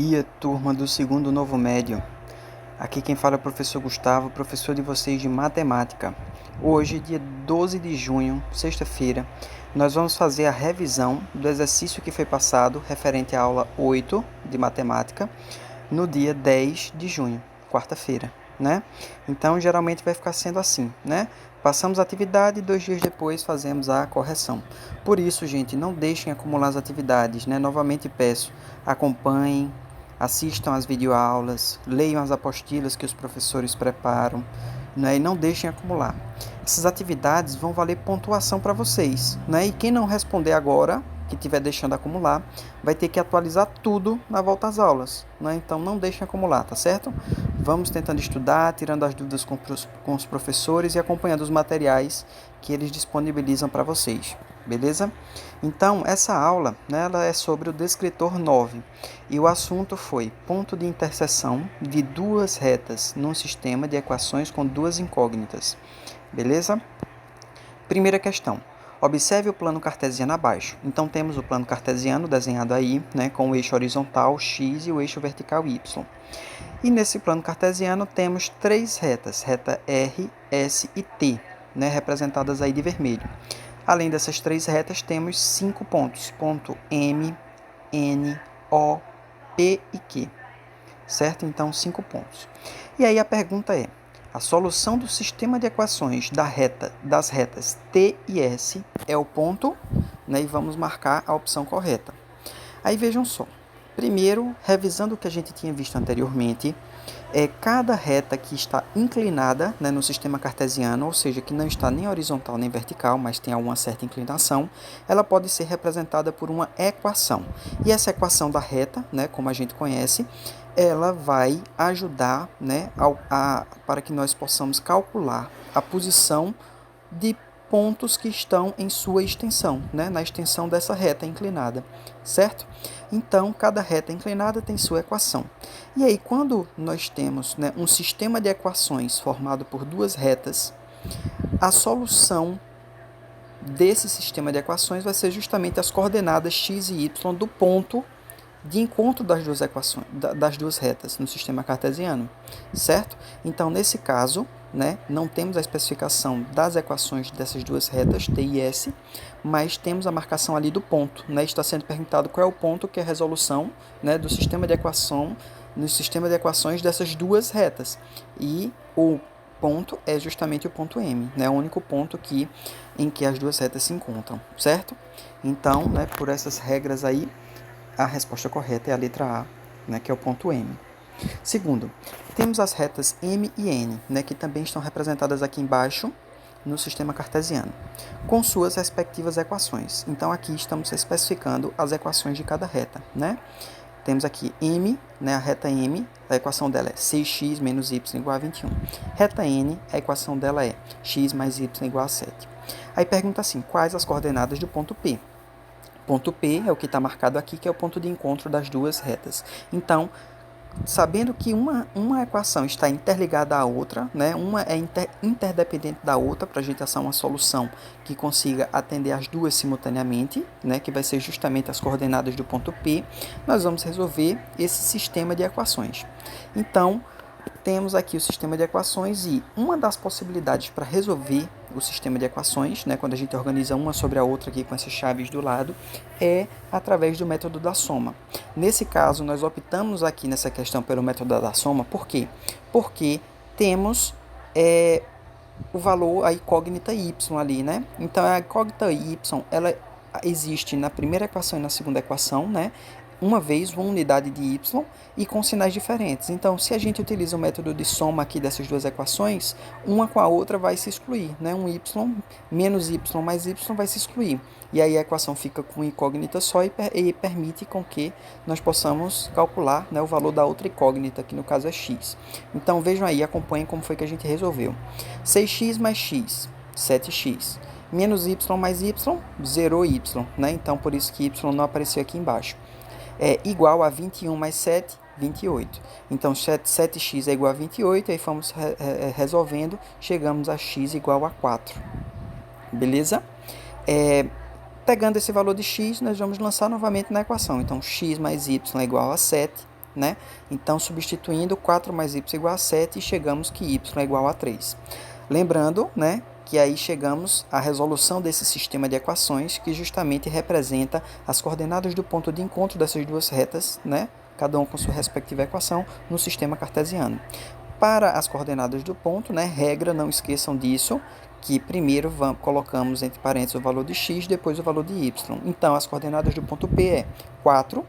Dia, turma do segundo novo médio. Aqui quem fala é o professor Gustavo, professor de vocês de matemática. Hoje, dia 12 de junho, sexta-feira, nós vamos fazer a revisão do exercício que foi passado referente à aula 8 de matemática no dia 10 de junho, quarta-feira, né? Então, geralmente vai ficar sendo assim, né? Passamos a atividade e 2 dias depois fazemos a correção. Por isso, gente, não deixem acumular as atividades, né? Novamente peço, acompanhem, assistam às videoaulas, leiam as apostilas que os professores preparam, né? E não deixem acumular. Essas atividades vão valer pontuação para vocês, né? E quem não responder agora, que estiver deixando acumular, vai ter que atualizar tudo na volta às aulas, né? Então não deixem acumular, tá certo? Vamos tentando estudar, tirando as dúvidas com os professores e acompanhando os materiais que eles disponibilizam para vocês, beleza? Então, essa aula, né, ela é sobre o descritor 9 e o assunto foi ponto de interseção de duas retas num sistema de equações com duas incógnitas, beleza? Primeira questão. Observe o plano cartesiano abaixo. Então, temos o plano cartesiano desenhado aí, né, com o eixo horizontal x e o eixo vertical y. E nesse plano cartesiano temos três retas, reta R, S e T, né, representadas aí de vermelho. Além dessas três retas, temos 5 pontos, ponto M, N, O, P e Q, certo? Então, 5 pontos. E aí a pergunta é, a solução do sistema de equações das retas T e S é o ponto, né, e vamos marcar a opção correta. Aí vejam só, primeiro, revisando o que a gente tinha visto anteriormente, cada reta que está inclinada, né, no sistema cartesiano, ou seja, que não está nem horizontal nem vertical, mas tem alguma certa inclinação, ela pode ser representada por uma equação. E essa equação da reta, né, como a gente conhece, ela vai ajudar, né, para que nós possamos calcular a posição de pontos que estão em sua extensão, né, na extensão dessa reta inclinada, certo? Então, cada reta inclinada tem sua equação. E aí, quando nós temos, né, um sistema de equações formado por duas retas, a solução desse sistema de equações vai ser justamente as coordenadas x e y do ponto de encontro das duas equações, das duas retas no sistema cartesiano, certo? Então, nesse caso, né, não temos a especificação das equações dessas duas retas, T e S, mas temos a marcação ali do ponto, né? Está sendo perguntado qual é o ponto que é a resolução, né, do sistema de equação, no sistema de equações dessas duas retas. E o ponto é justamente o ponto M, né, o único ponto em que as duas retas se encontram, certo? Então, né, por essas regras aí, a resposta correta é a letra A, né, que é o ponto M. Segundo, temos as retas M e N, né, que também estão representadas aqui embaixo no sistema cartesiano, com suas respectivas equações. Então, aqui estamos especificando as equações de cada reta, né? Temos aqui M, né, a reta M, a equação dela é 6x menos y igual a 21. Reta N, a equação dela é x mais y igual a 7. Aí pergunta assim, quais as coordenadas do ponto P? Ponto P é o que está marcado aqui, que é o ponto de encontro das duas retas. Então, sabendo que uma equação está interligada à outra, né, uma é interdependente da outra, para a gente achar uma solução que consiga atender as duas simultaneamente, né, que vai ser justamente as coordenadas do ponto P, nós vamos resolver esse sistema de equações. Então, temos aqui o sistema de equações e uma das possibilidades para resolver o sistema de equações, né, quando a gente organiza uma sobre a outra aqui com essas chaves do lado, é através do método da soma. Nesse caso, nós optamos aqui nessa questão pelo método da soma, por quê? Porque temos o valor, a incógnita y ali, né? Então, a incógnita y, ela existe na primeira equação e na segunda equação, né? Uma vez, uma unidade de y e com sinais diferentes. Então, se a gente utiliza o método de soma aqui dessas duas equações, uma com a outra vai se excluir, né? Um y menos y mais y vai se excluir. E aí a equação fica com incógnita só e permite com que nós possamos calcular, né, o valor da outra incógnita, que no caso é x. Então, vejam aí, acompanhem como foi que a gente resolveu. 6x mais x, 7x. Menos y mais y, 0y, né? Então, por isso que y não apareceu aqui embaixo. É igual a 21 mais 7, 28. Então, 7x é igual a 28, aí fomos resolvendo, chegamos a x igual a 4. Beleza? Pegando esse valor de x, nós vamos lançar novamente na equação. Então, x mais y é igual a 7, né? Então, substituindo 4 mais y igual a 7, chegamos que y é igual a 3. Lembrando, né, que aí chegamos à resolução desse sistema de equações, que justamente representa as coordenadas do ponto de encontro dessas duas retas, né, cada um com sua respectiva equação, no sistema cartesiano. Para as coordenadas do ponto, né, regra, não esqueçam disso, que primeiro colocamos entre parênteses o valor de x, depois o valor de y. Então, as coordenadas do ponto P é 4,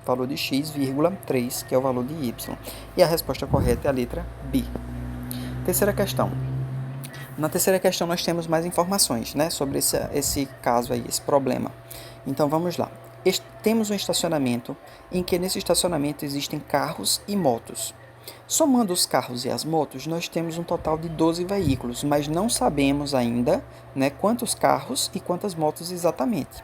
valor de x, vírgula, 3, que é o valor de y. E a resposta correta é a letra B. Terceira questão. Na terceira questão, nós temos mais informações, né, sobre esse caso aí, esse problema. Então, vamos lá. Temos um estacionamento em que nesse estacionamento existem carros e motos. Somando os carros e as motos, nós temos um total de 12 veículos, mas não sabemos ainda, né, quantos carros e quantas motos exatamente.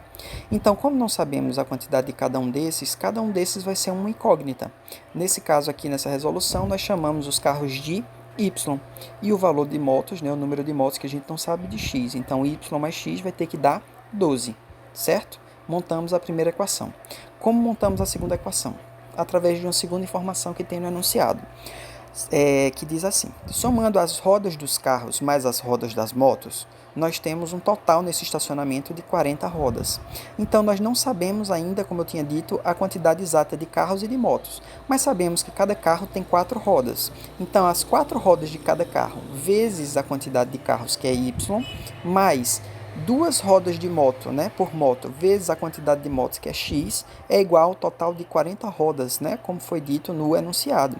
Então, como não sabemos a quantidade de cada um desses vai ser uma incógnita. Nesse caso aqui, nessa resolução, nós chamamos os carros de y e o valor de motos, né, o número de motos que a gente não sabe, de x. Então, y mais x vai ter que dar 12, certo? Montamos a primeira equação. Como montamos a segunda equação? Através de uma segunda informação que tem no enunciado, que diz assim: somando as rodas dos carros mais as rodas das motos, nós temos um total nesse estacionamento de 40 rodas. Então, nós não sabemos ainda, como eu tinha dito, a quantidade exata de carros e de motos, mas sabemos que cada carro tem 4 rodas. Então, as 4 rodas de cada carro, vezes a quantidade de carros, que é y, mais 2 rodas de moto, né, por moto, vezes a quantidade de motos, que é x, é igual ao total de 40 rodas, né, como foi dito no enunciado.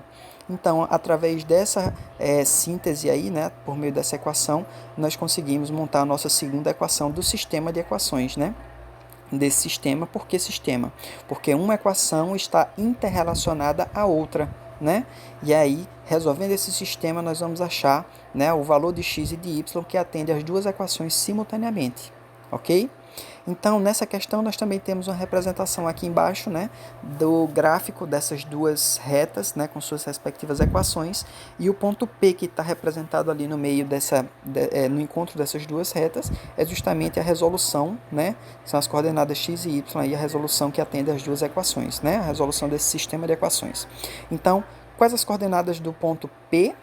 Então, através dessa síntese aí, né, por meio dessa equação, nós conseguimos montar a nossa segunda equação do sistema de equações, né? Desse sistema. Por que sistema? Porque uma equação está interrelacionada à outra, né? E aí, resolvendo esse sistema, nós vamos achar, né, o valor de x e de y que atende às duas equações simultaneamente, ok? Então, nessa questão, nós também temos uma representação aqui embaixo, né, do gráfico dessas duas retas, né, com suas respectivas equações, e o ponto P que está representado ali no meio no encontro dessas duas retas, é justamente a resolução, né, são as coordenadas x e y, e a resolução que atende às duas equações, né, a resolução desse sistema de equações. Então, quais as coordenadas do ponto P?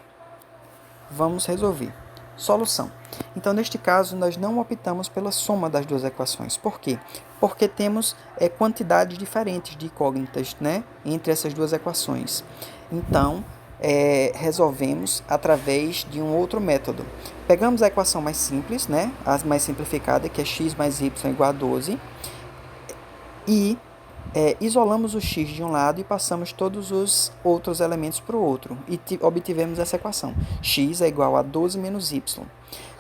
Vamos resolver. Solução. Então, neste caso, nós não optamos pela soma das duas equações. Por quê? Porque temos quantidades diferentes de incógnitas, né, entre essas duas equações. Então, resolvemos através de um outro método. Pegamos a equação mais simples, né, a mais simplificada, que é x mais y igual a 12, e isolamos o x de um lado e passamos todos os outros elementos para o outro, e obtivemos essa equação. X é igual a 12 menos y.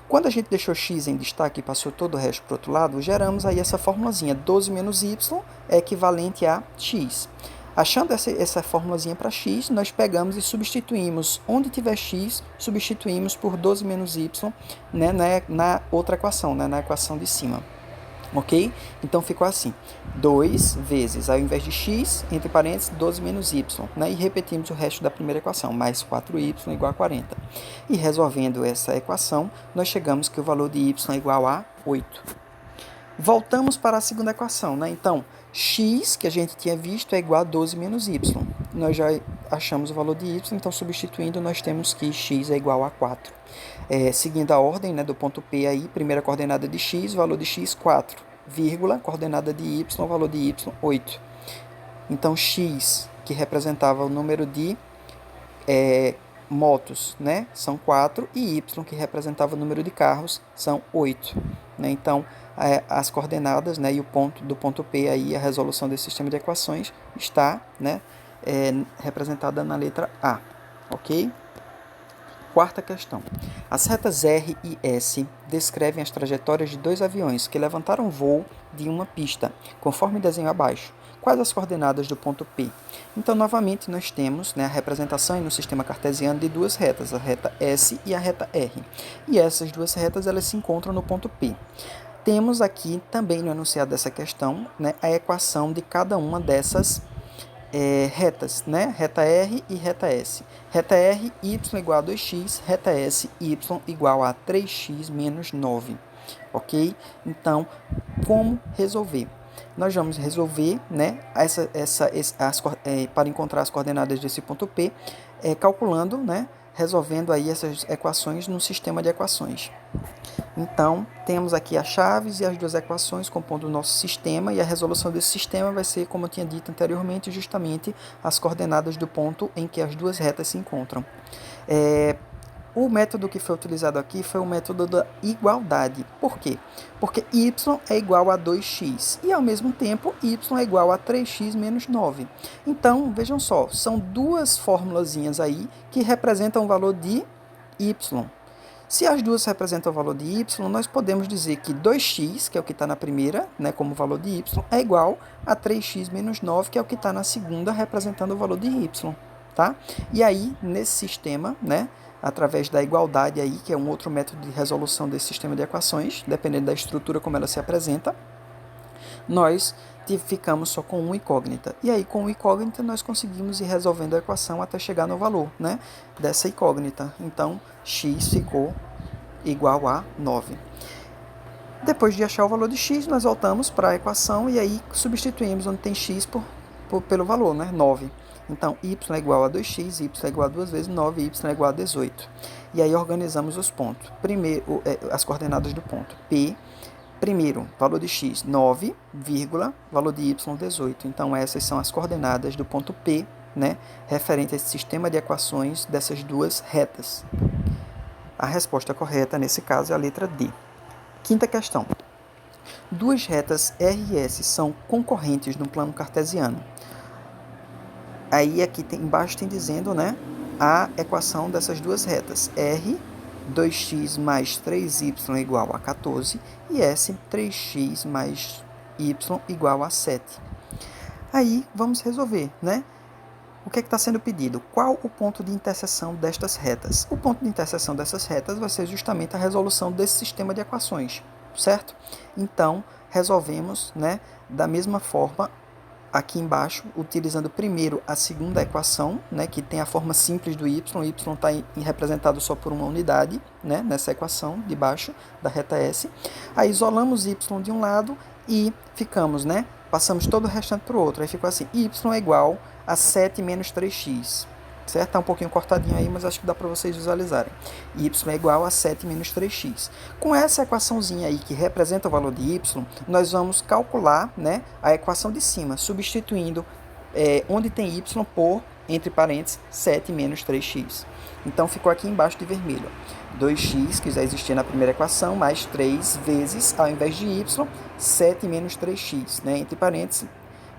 Quando a gente deixou x em destaque e passou todo o resto para o outro lado, geramos aí essa formulazinha, 12 menos y é equivalente a x. Achando essa formulazinha para x, nós pegamos e substituímos, onde tiver x, substituímos por 12 menos y, né, na outra equação, né, na equação de cima. Ok? Então, ficou assim, 2 vezes, ao invés de x, entre parênteses, 12 menos y, né? E repetimos o resto da primeira equação, mais 4y igual a 40. E resolvendo essa equação, nós chegamos que o valor de y é igual a 8. Voltamos para a segunda equação, né? Então, x, que a gente tinha visto, é igual a 12 menos y. Nós já achamos o valor de y, então, substituindo, nós temos que x é igual a 4. Seguindo a ordem, né, do ponto P aí, primeira coordenada de x, valor de x 4, vírgula, coordenada de y, valor de y 8. Então, x, que representava o número de motos, né, são 4, e y, que representava o número de carros, são 8. Né? Então, as coordenadas, né, e o ponto do ponto P aí, a resolução desse sistema de equações, está, né, representada na letra A, ok? Quarta questão. As retas R e S descrevem as trajetórias de dois aviões que levantaram voo de uma pista, conforme desenho abaixo. Quais as coordenadas do ponto P? Então, novamente, nós temos, né, a representação no sistema cartesiano de duas retas, a reta S e a reta R. E essas duas retas, elas se encontram no ponto P. Temos aqui, também no enunciado dessa questão, né, a equação de cada uma dessas retas, né? Reta R e reta S. Reta R, y igual a 2x, reta S, y igual a 3x menos 9, ok? Então, como resolver? nós vamos resolver, né, para encontrar as coordenadas desse ponto P, calculando, né, resolvendo aí essas equações num sistema de equações. Então, temos aqui as chaves e as duas equações compondo o nosso sistema, e a resolução desse sistema vai ser, como eu tinha dito anteriormente, justamente as coordenadas do ponto em que as duas retas se encontram. O método que foi utilizado aqui foi o método da igualdade. Por quê? Porque y é igual a 2x e, ao mesmo tempo, y é igual a 3x menos 9. Então, vejam só, são duas formulazinhas aí que representam o valor de y. Se as duas representam o valor de y, nós podemos dizer que 2x, que é o que está na primeira, né, como valor de y, é igual a 3x menos 9, que é o que está na segunda, representando o valor de y. Tá? E aí, nesse sistema, né, através da igualdade aí, que é um outro método de resolução desse sistema de equações, dependendo da estrutura como ela se apresenta, nós ficamos só com uma incógnita. E aí, com uma incógnita, nós conseguimos ir resolvendo a equação até chegar no valor, né, dessa incógnita. Então, x ficou igual a 9. Depois de achar o valor de x, nós voltamos para a equação e aí substituímos onde tem x pelo valor, né, 9. Então, y é igual a 2x, y é igual a 2 vezes 9, y é igual a 18. E aí organizamos os pontos. Primeiro, as coordenadas do ponto. P, primeiro, valor de x, 9, vírgula, valor de y, 18. Então, essas são as coordenadas do ponto P, né, referente a esse sistema de equações dessas duas retas. A resposta correta, nesse caso, é a letra D. Quinta questão. Duas retas R e S são concorrentes no plano cartesiano. Aí aqui embaixo tem dizendo, né, a equação dessas duas retas. R, 2x mais 3y igual a 14 e S, 3x mais y igual a 7. Aí vamos resolver, né? O que está sendo pedido? Qual o ponto de interseção destas retas? O ponto de interseção dessas retas vai ser justamente a resolução desse sistema de equações, certo? Então, resolvemos, né, da mesma forma aqui embaixo, utilizando primeiro a segunda equação, né, que tem a forma simples do y. O y está representado só por uma unidade, né, nessa equação de baixo da reta S. Aí isolamos y de um lado e ficamos, né, passamos todo o restante para o outro. Aí ficou assim, y é igual a 7 menos 3x. Certo? Está um pouquinho cortadinho aí, mas acho que dá para vocês visualizarem. Y é igual a 7 menos 3x. Com essa equaçãozinha aí que representa o valor de y, nós vamos calcular, né, a equação de cima, substituindo onde tem y por, entre parênteses, 7 menos 3x. Então, ficou aqui embaixo de vermelho. 2x, que já existia na primeira equação, mais 3 vezes, ao invés de y, 7 menos 3x, né, entre parênteses,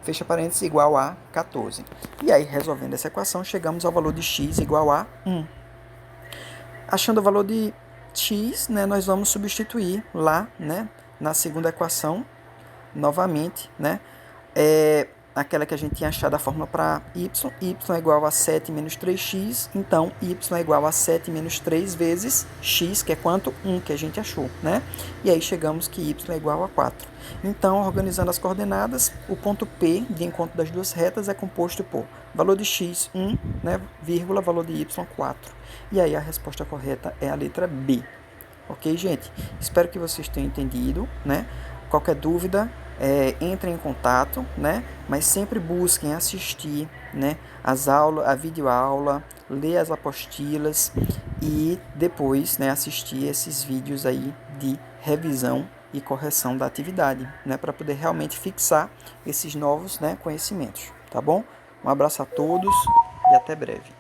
fecha parênteses, igual a 14. E aí, resolvendo essa equação, chegamos ao valor de x igual a 1. Achando o valor de x, né, nós vamos substituir lá, né, na segunda equação, novamente, né, aquela que a gente tinha achado a fórmula para y é igual a 7 menos 3x, então y é igual a 7 menos 3 vezes x, que é quanto? 1, que a gente achou, né? E aí chegamos que y é igual a 4. Então, organizando as coordenadas, o ponto P de encontro das duas retas é composto por valor de x, 1, né, vírgula, valor de y, 4. E aí a resposta correta é a letra B. Ok, gente? Espero que vocês tenham entendido, né? Qualquer dúvida, entrem em contato, né? Mas sempre busquem assistir, né, as aulas, a videoaula, ler as apostilas e depois, né, assistir esses vídeos aí de revisão e correção da atividade, né, para poder realmente fixar esses novos, né, conhecimentos, tá bom? Um abraço a todos e até breve.